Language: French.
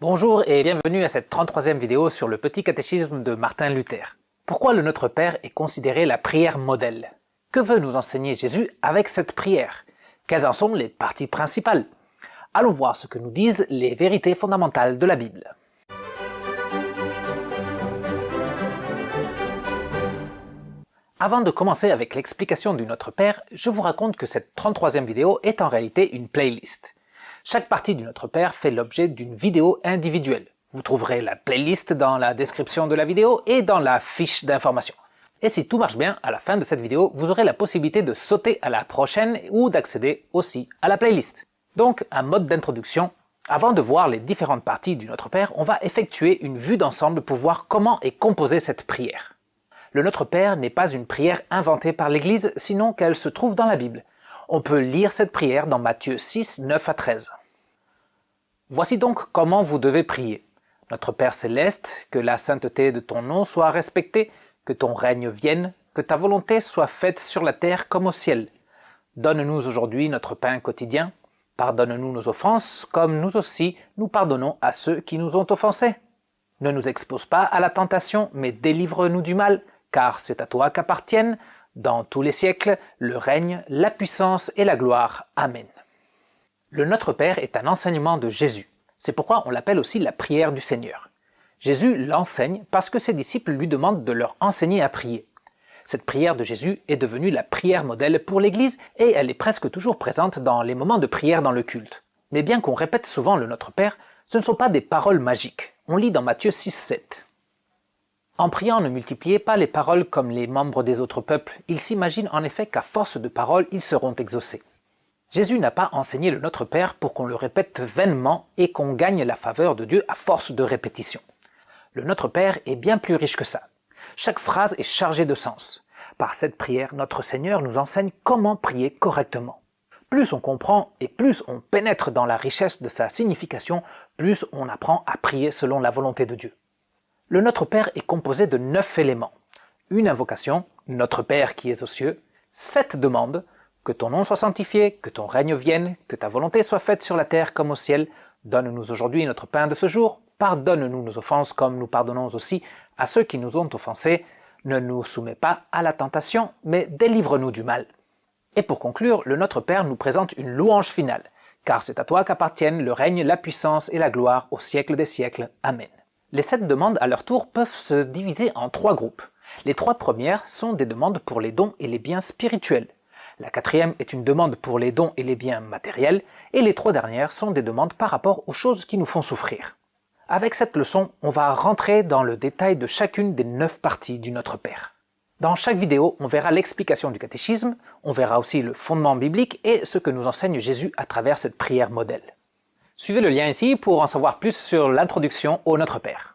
Bonjour et bienvenue à cette 33e vidéo sur le petit catéchisme de Martin Luther. Pourquoi le Notre Père est considéré la prière modèle? Que veut nous enseigner Jésus avec cette prière? Quelles en sont les parties principales? Allons voir ce que nous disent les vérités fondamentales de la Bible. Avant de commencer avec l'explication du Notre Père, je vous raconte que cette 33e vidéo est en réalité une playlist. Chaque partie du Notre Père fait l'objet d'une vidéo individuelle. Vous trouverez la playlist dans la description de la vidéo et dans la fiche d'information. Et si tout marche bien, à la fin de cette vidéo, vous aurez la possibilité de sauter à la prochaine ou d'accéder aussi à la playlist. Donc, un mode d'introduction. Avant de voir les différentes parties du Notre Père, on va effectuer une vue d'ensemble pour voir comment est composée cette prière. Le Notre Père n'est pas une prière inventée par l'Église, sinon qu'elle se trouve dans la Bible. On peut lire cette prière dans Matthieu 6, 9 à 13. Voici donc comment vous devez prier. Notre Père céleste, que la sainteté de ton nom soit respectée, que ton règne vienne, que ta volonté soit faite sur la terre comme au ciel. Donne-nous aujourd'hui notre pain quotidien. Pardonne-nous nos offenses, comme nous aussi nous pardonnons à ceux qui nous ont offensés. Ne nous expose pas à la tentation, mais délivre-nous du mal, car c'est à toi qu'appartiennent, dans tous les siècles, le règne, la puissance et la gloire. Amen. Le Notre Père est un enseignement de Jésus. C'est pourquoi on l'appelle aussi la prière du Seigneur. Jésus l'enseigne parce que ses disciples lui demandent de leur enseigner à prier. Cette prière de Jésus est devenue la prière modèle pour l'Église et elle est presque toujours présente dans les moments de prière dans le culte. Mais bien qu'on répète souvent le Notre Père, ce ne sont pas des paroles magiques. On lit dans Matthieu 6, 7. En priant, ne multipliez pas les paroles comme les membres des autres peuples. Ils s'imaginent en effet qu'à force de paroles, ils seront exaucés. Jésus n'a pas enseigné le Notre Père pour qu'on le répète vainement et qu'on gagne la faveur de Dieu à force de répétition. Le Notre Père est bien plus riche que ça. Chaque phrase est chargée de sens. Par cette prière, notre Seigneur nous enseigne comment prier correctement. Plus on comprend et plus on pénètre dans la richesse de sa signification, plus on apprend à prier selon la volonté de Dieu. Le Notre Père est composé de 9 éléments. Une invocation, Notre Père qui es aux cieux, 7 demandes, que ton nom soit sanctifié, que ton règne vienne, que ta volonté soit faite sur la terre comme au ciel, donne-nous aujourd'hui notre pain de ce jour, pardonne-nous nos offenses comme nous pardonnons aussi à ceux qui nous ont offensés, ne nous soumets pas à la tentation, mais délivre-nous du mal. Et pour conclure, le Notre Père nous présente une louange finale, car c'est à toi qu'appartiennent le règne, la puissance et la gloire au siècle des siècles. Amen. Les 7 demandes à leur tour peuvent se diviser en 3 groupes. Les 3 premières sont des demandes pour les dons et les biens spirituels. La 4e est une demande pour les dons et les biens matériels, et les 3 dernières sont des demandes par rapport aux choses qui nous font souffrir. Avec cette leçon, on va rentrer dans le détail de chacune des 9 parties du Notre Père. Dans chaque vidéo, on verra l'explication du catéchisme, on verra aussi le fondement biblique et ce que nous enseigne Jésus à travers cette prière modèle. Suivez le lien ici pour en savoir plus sur l'introduction au Notre Père.